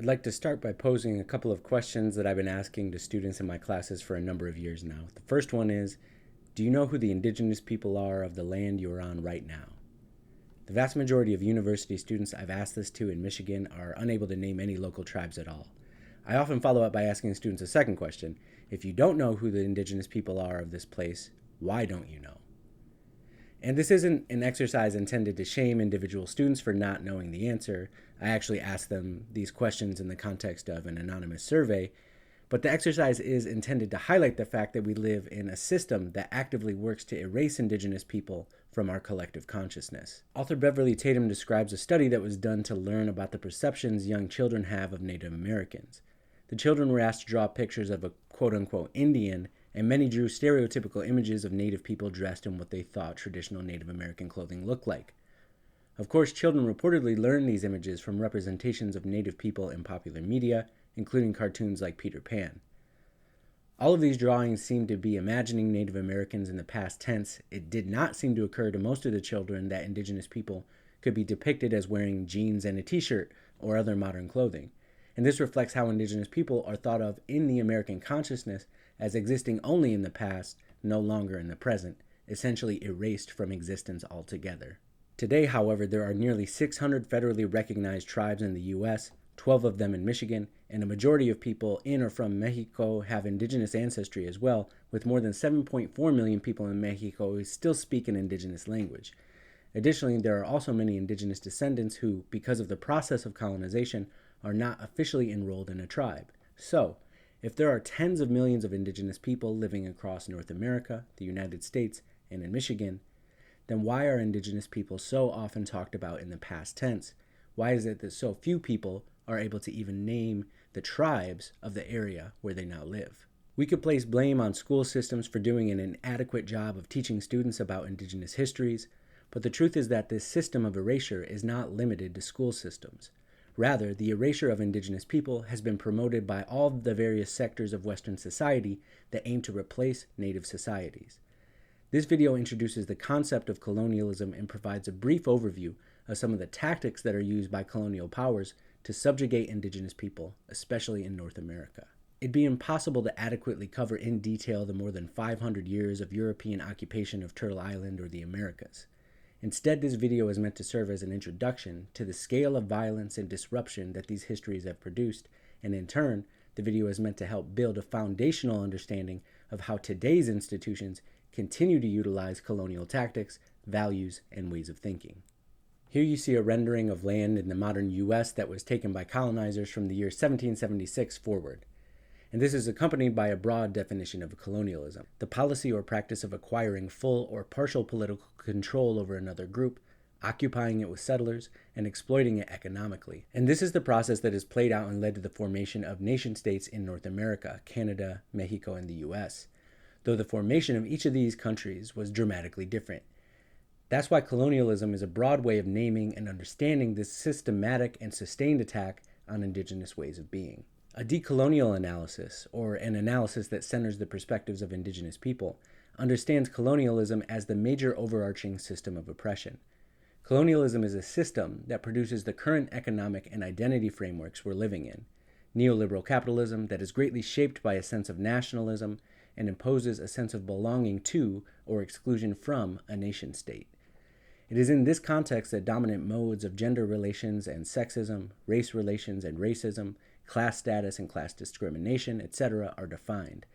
I'd like to start by posing a couple of questions that I've been asking to students in my classes for a number of years now. The first one is, do you know who the indigenous people are of the land you are on right now? The vast majority of university students I've asked this to in Michigan are unable to name any local tribes at all. I often follow up by asking students a second question. If you don't know who the indigenous people are of this place, why don't you know? And this isn't an exercise intended to shame individual students for not knowing the answer. I actually asked them these questions in the context of an anonymous survey, but the exercise is intended to highlight the fact that we live in a system that actively works to erase indigenous people from our collective consciousness. Author Beverly Tatum describes a study that was done to learn about the perceptions young children have of Native Americans. The children were asked to draw pictures of a quote-unquote Indian, and many drew stereotypical images of Native people dressed in what they thought traditional Native American clothing looked like. Of course, children reportedly learned these images from representations of Native people in popular media, including cartoons like Peter Pan. All of these drawings seemed to be imagining Native Americans in the past tense. It did not seem to occur to most of the children that indigenous people could be depicted as wearing jeans and a t-shirt or other modern clothing. And this reflects how indigenous people are thought of in the American consciousness as existing only in the past, no longer in the present, essentially erased from existence altogether. Today, however, there are nearly 600 federally recognized tribes in the U.S., 12 of them in Michigan, and a majority of people in or from Mexico have indigenous ancestry as well, with more than 7.4 million people in Mexico who still speak an indigenous language. Additionally, there are also many indigenous descendants who, because of the process of colonization, are not officially enrolled in a tribe. So, if there are tens of millions of indigenous people living across North America, the United States, and in Michigan, then why are indigenous people so often talked about in the past tense? Why is it that so few people are able to even name the tribes of the area where they now live? We could place blame on school systems for doing an inadequate job of teaching students about indigenous histories, but the truth is that this system of erasure is not limited to school systems. Rather, the erasure of indigenous people has been promoted by all the various sectors of Western society that aim to replace native societies. This video introduces the concept of colonialism and provides a brief overview of some of the tactics that are used by colonial powers to subjugate indigenous people, especially in North America. It'd be impossible to adequately cover in detail the more than 500 years of European occupation of Turtle Island or the Americas. Instead, this video is meant to serve as an introduction to the scale of violence and disruption that these histories have produced, and in turn, the video is meant to help build a foundational understanding of how today's institutions continue to utilize colonial tactics, values, and ways of thinking. Here you see a rendering of land in the modern U.S. that was taken by colonizers from the year 1776 forward. And this is accompanied by a broad definition of colonialism, the policy or practice of acquiring full or partial political control over another group, occupying it with settlers, and exploiting it economically. And this is the process that has played out and led to the formation of nation-states in North America, Canada, Mexico, and the U.S., though the formation of each of these countries was dramatically different. That's why colonialism is a broad way of naming and understanding this systematic and sustained attack on indigenous ways of being. A decolonial analysis, or an analysis that centers the perspectives of indigenous people, understands colonialism as the major overarching system of oppression. Colonialism is a system that produces the current economic and identity frameworks we're living in. Neoliberal capitalism that is greatly shaped by a sense of nationalism and imposes a sense of belonging to or exclusion from a nation state. It is in this context that dominant modes of gender relations and sexism, race relations and racism, class status and class discrimination, etc. are defined.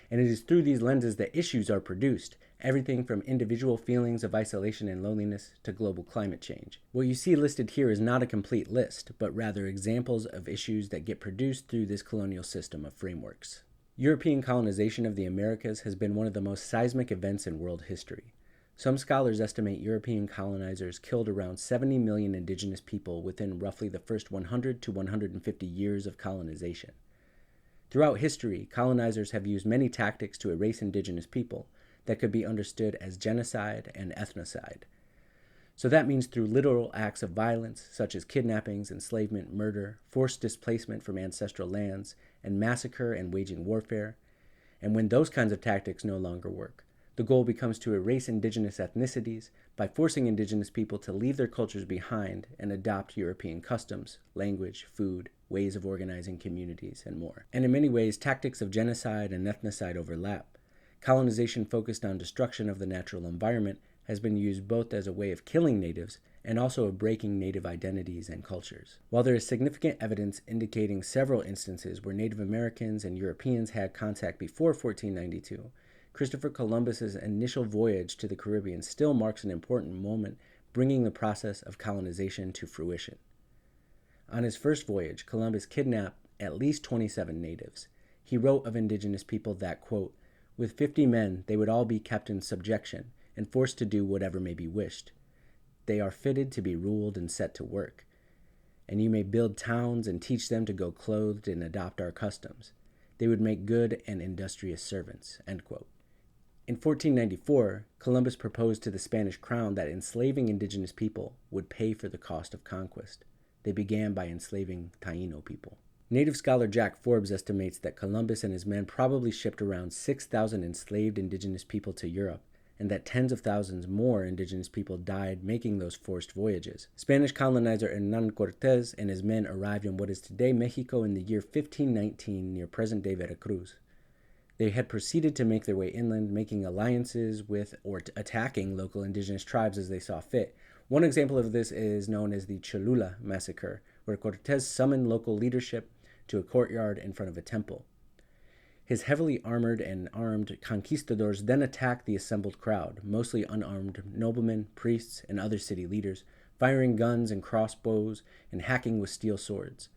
And it is through these lenses that issues are produced, everything from individual feelings of isolation and loneliness to global climate change. What you see listed here is not a complete list, but rather examples of issues that get produced through this colonial system of frameworks. European colonization of the Americas has been one of the most seismic events in world history. Some scholars estimate European colonizers killed around 70 million indigenous people within roughly the first 100 to 150 years of colonization. Throughout history, colonizers have used many tactics to erase indigenous people that could be understood as genocide and ethnocide. So that means through literal acts of violence, such as kidnappings, enslavement, murder, forced displacement from ancestral lands, and massacre and waging warfare. And when those kinds of tactics no longer work, the goal becomes to erase indigenous ethnicities by forcing indigenous people to leave their cultures behind and adopt European customs, language, food, ways of organizing communities, and more. And in many ways, tactics of genocide and ethnocide overlap. Colonization focused on destruction of the natural environment has been used both as a way of killing natives and also of breaking native identities and cultures. While there is significant evidence indicating several instances where Native Americans and Europeans had contact before 1492, Christopher Columbus's initial voyage to the Caribbean still marks an important moment, bringing the process of colonization to fruition. On his first voyage, Columbus kidnapped at least 27 natives. He wrote of indigenous people that, quote, "With 50 men, they would all be kept in subjection and forced to do whatever may be wished. They are fitted to be ruled and set to work. And you may build towns and teach them to go clothed and adopt our customs. They would make good and industrious servants." End quote. In 1494, Columbus proposed to the Spanish crown that enslaving indigenous people would pay for the cost of conquest. They began by enslaving Taino people. Native scholar Jack Forbes estimates that Columbus and his men probably shipped around 6,000 enslaved indigenous people to Europe, and that tens of thousands more indigenous people died making those forced voyages. Spanish colonizer Hernán Cortés and his men arrived in what is today Mexico in the year 1519 near present-day Veracruz. They had proceeded to make their way inland, making alliances with or attacking local indigenous tribes as they saw fit. One example of this is known as the Cholula massacre, where Cortés summoned local leadership to a courtyard in front of a temple. His heavily armored and armed conquistadors then attacked the assembled crowd, mostly unarmed noblemen, priests, and other city leaders, firing guns and crossbows and hacking with steel swords.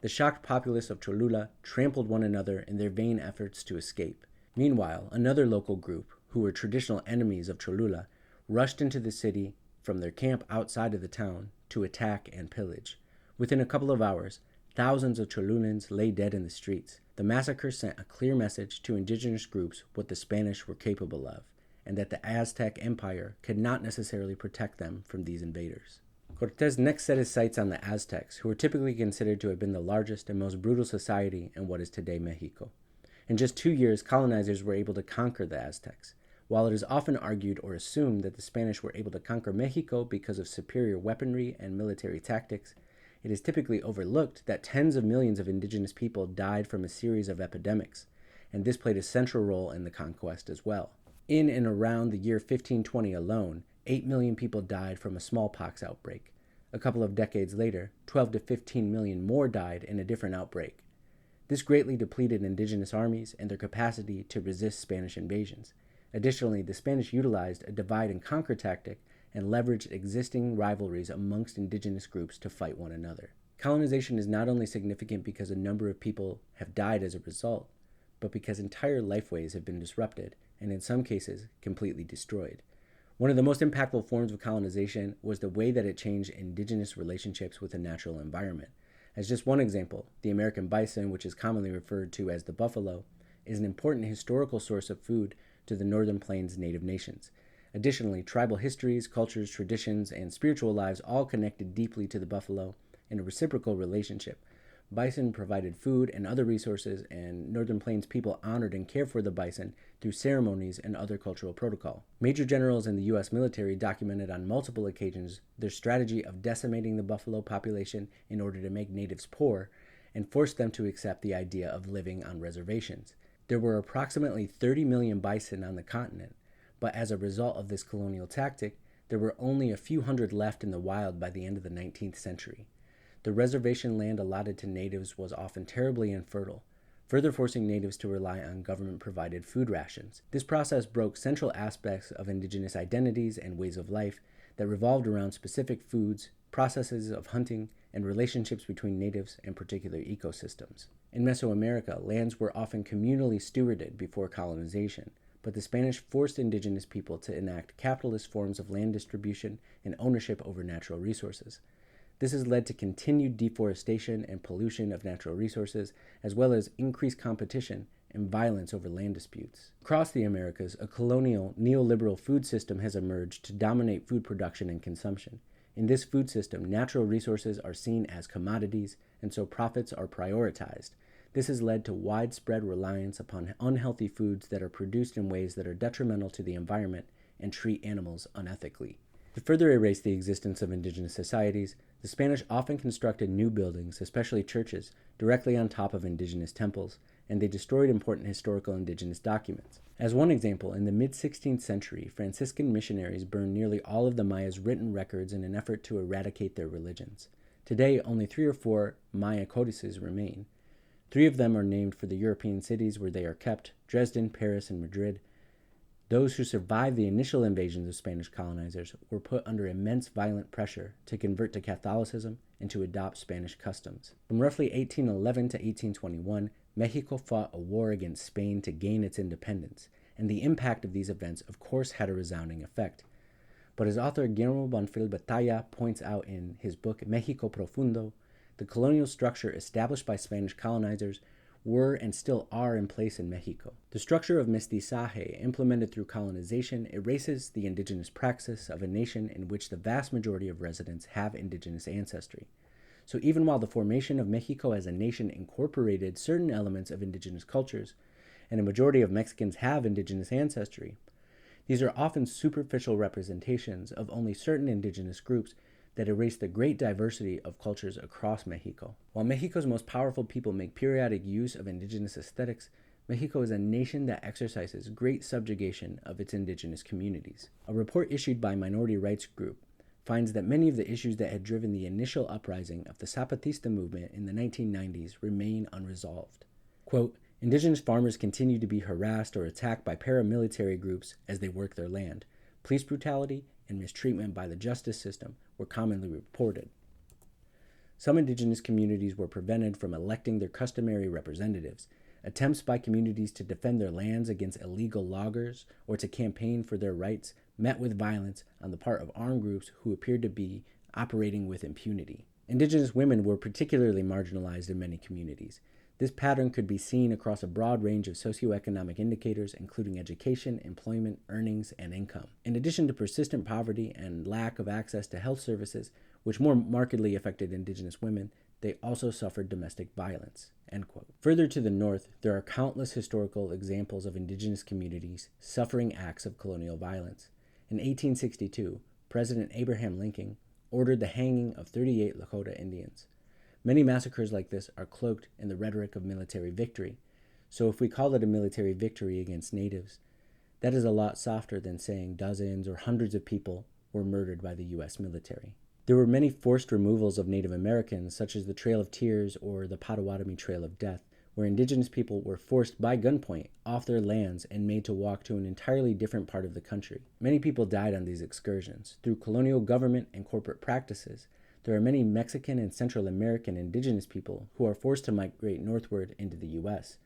The shocked populace of Cholula trampled one another in their vain efforts to escape. Meanwhile, another local group, who were traditional enemies of Cholula, rushed into the city from their camp outside of the town to attack and pillage. Within a couple of hours, thousands of Cholulans lay dead in the streets. The massacre sent a clear message to indigenous groups what the Spanish were capable of, and that the Aztec Empire could not necessarily protect them from these invaders. Cortés next set his sights on the Aztecs, who were typically considered to have been the largest and most brutal society in what is today Mexico. In just 2 years, colonizers were able to conquer the Aztecs. While it is often argued or assumed that the Spanish were able to conquer Mexico because of superior weaponry and military tactics, it is typically overlooked that tens of millions of indigenous people died from a series of epidemics, and this played a central role in the conquest as well. In and around the year 1520 alone, 8 million people died from a smallpox outbreak. A couple of decades later, 12 to 15 million more died in a different outbreak. This greatly depleted indigenous armies and their capacity to resist Spanish invasions. Additionally, the Spanish utilized a divide-and-conquer tactic and leveraged existing rivalries amongst indigenous groups to fight one another. Colonization is not only significant because a number of people have died as a result, but because entire lifeways have been disrupted and in some cases completely destroyed. One of the most impactful forms of colonization was the way that it changed indigenous relationships with the natural environment. As just one example, the American bison, which is commonly referred to as the buffalo, is an important historical source of food to the Northern Plains native nations. Additionally, tribal histories, cultures, traditions, and spiritual lives all connected deeply to the buffalo in a reciprocal relationship. Bison provided food and other resources, and Northern Plains people honored and cared for the bison through ceremonies and other cultural protocol. Major generals in the U.S. military documented on multiple occasions their strategy of decimating the buffalo population in order to make natives poor and force them to accept the idea of living on reservations. There were approximately 30 million bison on the continent, but as a result of this colonial tactic, there were only a few hundred left in the wild by the end of the 19th century. The reservation land allotted to natives was often terribly infertile, further forcing natives to rely on government-provided food rations. This process broke central aspects of indigenous identities and ways of life that revolved around specific foods, processes of hunting, and relationships between natives and particular ecosystems. In Mesoamerica, lands were often communally stewarded before colonization, but the Spanish forced indigenous people to enact capitalist forms of land distribution and ownership over natural resources. This has led to continued deforestation and pollution of natural resources, as well as increased competition and violence over land disputes. Across the Americas, a colonial, neoliberal food system has emerged to dominate food production and consumption. In this food system, natural resources are seen as commodities, and so profits are prioritized. This has led to widespread reliance upon unhealthy foods that are produced in ways that are detrimental to the environment and treat animals unethically. To further erase the existence of indigenous societies, the Spanish often constructed new buildings, especially churches, directly on top of indigenous temples, and they destroyed important historical indigenous documents. As one example, in the mid-16th century, Franciscan missionaries burned nearly all of the Maya's written records in an effort to eradicate their religions. Today, only 3 or 4 Maya codices remain. 3 of them are named for the European cities where they are kept: Dresden, Paris, and Madrid. Those who survived the initial invasions of Spanish colonizers were put under immense violent pressure to convert to Catholicism and to adopt Spanish customs. From roughly 1811 to 1821, Mexico fought a war against Spain to gain its independence, and the impact of these events of course had a resounding effect. But as author Guillermo Bonfil Batalla points out in his book Mexico Profundo, the colonial structure established by Spanish colonizers were and still are in place in Mexico. The structure of mestizaje implemented through colonization erases the indigenous praxis of a nation in which the vast majority of residents have indigenous ancestry. So even while the formation of Mexico as a nation incorporated certain elements of indigenous cultures, and a majority of Mexicans have indigenous ancestry, these are often superficial representations of only certain indigenous groups that erase the great diversity of cultures across Mexico. While Mexico's most powerful people make periodic use of indigenous aesthetics, Mexico is a nation that exercises great subjugation of its indigenous communities. A report issued by minority rights group finds that many of the issues that had driven the initial uprising of the Zapatista movement in the 1990s remain unresolved. Quote, indigenous farmers continue to be harassed or attacked by paramilitary groups as they work their land. Police brutality and mistreatment by the justice system were commonly reported. Some indigenous communities were prevented from electing their customary representatives. Attempts by communities to defend their lands against illegal loggers or to campaign for their rights met with violence on the part of armed groups who appeared to be operating with impunity. Indigenous women were particularly marginalized in many communities. This pattern could be seen across a broad range of socioeconomic indicators, including education, employment, earnings, and income. In addition to persistent poverty and lack of access to health services, which more markedly affected indigenous women, they also suffered domestic violence. End quote. Further to the north, there are countless historical examples of indigenous communities suffering acts of colonial violence. In 1862, President Abraham Lincoln ordered the hanging of 38 Lakota Indians. Many massacres like this are cloaked in the rhetoric of military victory, so if we call it a military victory against natives, that is a lot softer than saying dozens or hundreds of people were murdered by the U.S. military. There were many forced removals of Native Americans, such as the Trail of Tears or the Potawatomi Trail of Death, where indigenous people were forced by gunpoint off their lands and made to walk to an entirely different part of the country. Many people died on these excursions. Through colonial government and corporate practices, there are many Mexican and Central American indigenous people who are forced to migrate northward into the U.S.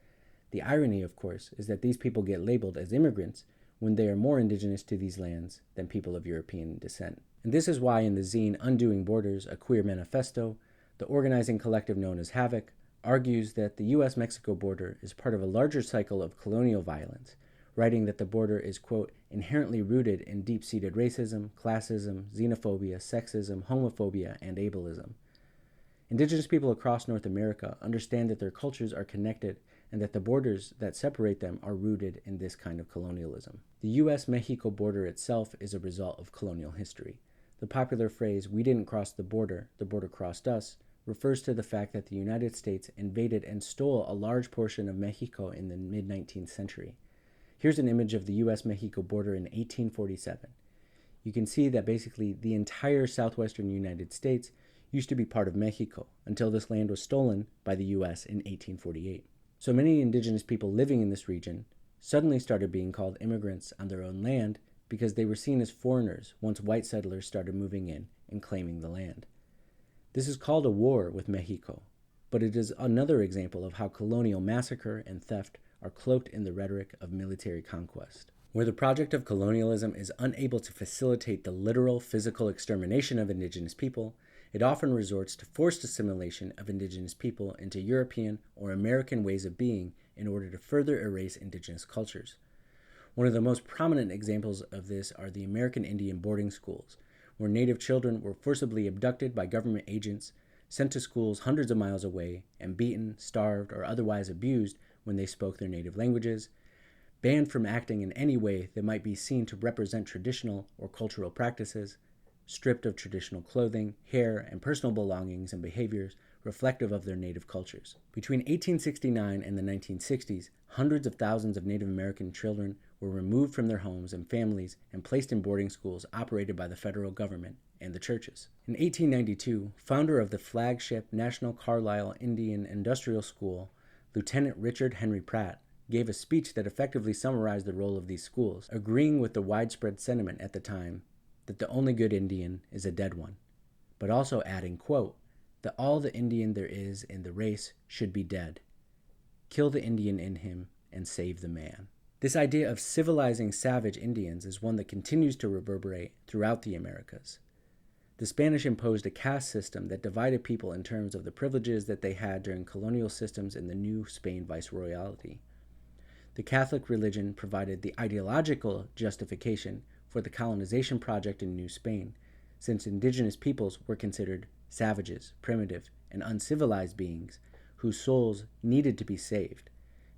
The irony, of course, is that these people get labeled as immigrants when they are more indigenous to these lands than people of European descent. And this is why in the zine Undoing Borders, a Queer Manifesto, the organizing collective known as Havoc argues that the U.S.-Mexico border is part of a larger cycle of colonial violence, writing that the border is, quote, inherently rooted in deep-seated racism, classism, xenophobia, sexism, homophobia, and ableism. Indigenous people across North America understand that their cultures are connected and that the borders that separate them are rooted in this kind of colonialism. The U.S.-Mexico border itself is a result of colonial history. The popular phrase, "we didn't cross the border crossed us," refers to the fact that the United States invaded and stole a large portion of Mexico in the mid-19th century. Here's an image of the U.S.-Mexico border in 1847. You can see that basically the entire southwestern United States used to be part of Mexico until this land was stolen by the U.S. in 1848. So many indigenous people living in this region suddenly started being called immigrants on their own land because they were seen as foreigners once white settlers started moving in and claiming the land. This is called a war with Mexico, but it is another example of how colonial massacre and theft are cloaked in the rhetoric of military conquest. Where the project of colonialism is unable to facilitate the literal physical extermination of indigenous people, it often resorts to forced assimilation of indigenous people into European or American ways of being in order to further erase indigenous cultures. One of the most prominent examples of this are the American Indian boarding schools, where Native children were forcibly abducted by government agents, sent to schools hundreds of miles away, and beaten, starved, or otherwise abused when they spoke their native languages, banned from acting in any way that might be seen to represent traditional or cultural practices, stripped of traditional clothing, hair, and personal belongings and behaviors reflective of their native cultures. Between 1869 and the 1960s, hundreds of thousands of Native American children were removed from their homes and families and placed in boarding schools operated by the federal government and the churches. In 1892, founder of the flagship National Carlisle Indian Industrial School, Lieutenant Richard Henry Pratt, gave a speech that effectively summarized the role of these schools, agreeing with the widespread sentiment at the time that the only good Indian is a dead one, but also adding, quote, that all the Indian there is in the race should be dead. Kill the Indian in him and save the man. This idea of civilizing savage Indians is one that continues to reverberate throughout the Americas. The Spanish imposed a caste system that divided people in terms of the privileges that they had during colonial systems in the New Spain viceroyalty. The Catholic religion provided the ideological justification for the colonization project in New Spain, since indigenous peoples were considered savages, primitive, and uncivilized beings whose souls needed to be saved.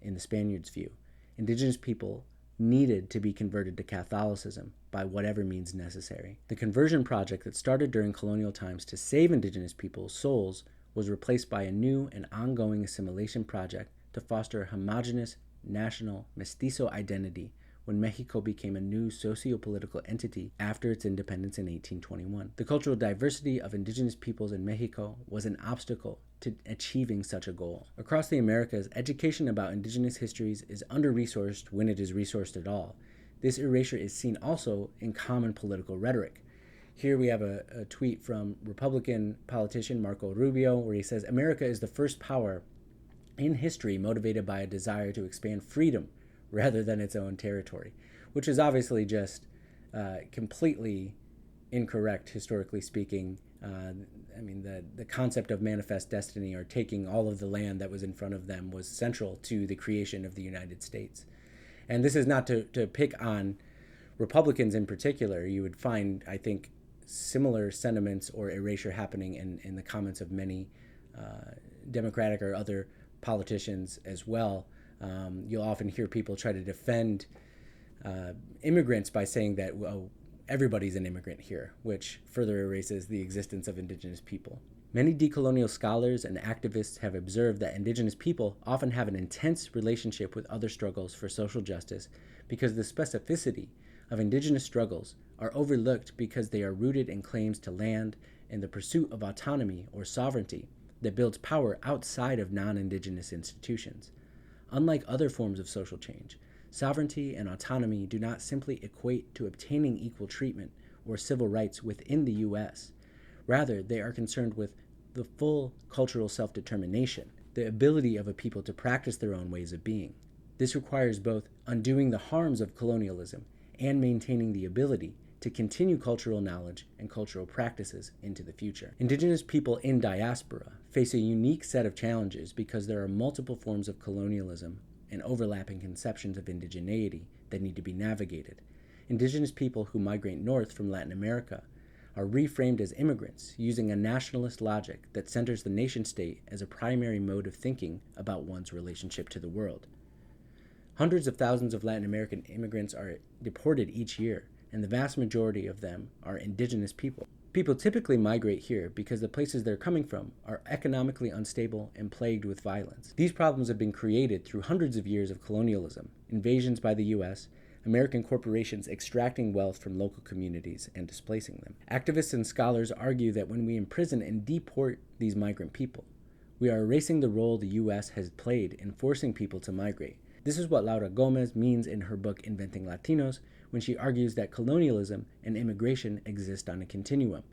In the Spaniards' view, indigenous people needed to be converted to Catholicism by whatever means necessary. The conversion project that started during colonial times to save indigenous people's souls was replaced by a new and ongoing assimilation project to foster a homogeneous national mestizo identity when Mexico became a new socio-political entity after its independence in 1821. The cultural diversity of indigenous peoples in Mexico was an obstacle to achieving such a goal. Across the Americas, education about indigenous histories is under-resourced when it is resourced at all. This erasure is seen also in common political rhetoric. Here we have a tweet from Republican politician Marco Rubio where he says, "America is the first power in history motivated by a desire to expand freedom rather than its own territory," which is obviously just completely incorrect, historically speaking. The concept of manifest destiny, or taking all of the land that was in front of them, was central to the creation of the United States. And this is not to pick on Republicans in particular. You would find, I think, similar sentiments or erasure happening in the comments of many Democratic or other politicians as well. You'll often hear people try to defend immigrants by saying that, well, everybody's an immigrant here, which further erases the existence of indigenous people. Many decolonial scholars and activists have observed that indigenous people often have an intense relationship with other struggles for social justice because the specificity of indigenous struggles are overlooked because they are rooted in claims to land and the pursuit of autonomy or sovereignty that builds power outside of non-indigenous institutions. Unlike other forms of social change, sovereignty and autonomy do not simply equate to obtaining equal treatment or civil rights within the U.S. Rather, they are concerned with the full cultural self-determination, the ability of a people to practice their own ways of being. This requires both undoing the harms of colonialism and maintaining the ability to continue cultural knowledge and cultural practices into the future. Indigenous people in diaspora face a unique set of challenges because there are multiple forms of colonialism and overlapping conceptions of indigeneity that need to be navigated. Indigenous people who migrate north from Latin America are reframed as immigrants using a nationalist logic that centers the nation-state as a primary mode of thinking about one's relationship to the world. Hundreds of thousands of Latin American immigrants are deported each year, and the vast majority of them are indigenous people. People typically migrate here because the places they're coming from are economically unstable and plagued with violence. These problems have been created through hundreds of years of colonialism, invasions by the U.S., American corporations extracting wealth from local communities and displacing them. Activists and scholars argue that when we imprison and deport these migrant people, we are erasing the role the U.S. has played in forcing people to migrate. This is what Laura Gomez means in her book Inventing Latinos, when she argues that colonialism and immigration exist on a continuum.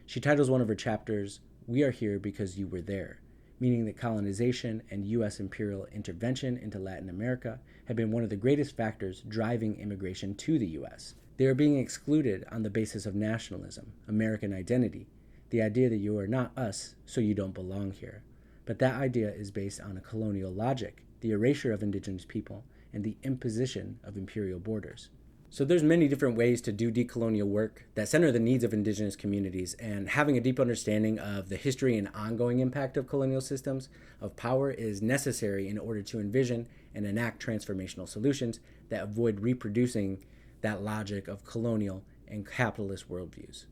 She titles one of her chapters, "We Are Here Because You Were There," meaning that colonization and U.S. imperial intervention into Latin America have been one of the greatest factors driving immigration to the U.S. They are being excluded on the basis of nationalism, American identity, the idea that you are not us, so you don't belong here. But that idea is based on a colonial logic, the erasure of indigenous people, and the imposition of imperial borders. So there's many different ways to do decolonial work that center the needs of indigenous communities, and having a deep understanding of the history and ongoing impact of colonial systems of power is necessary in order to envision and enact transformational solutions that avoid reproducing that logic of colonial and capitalist worldviews.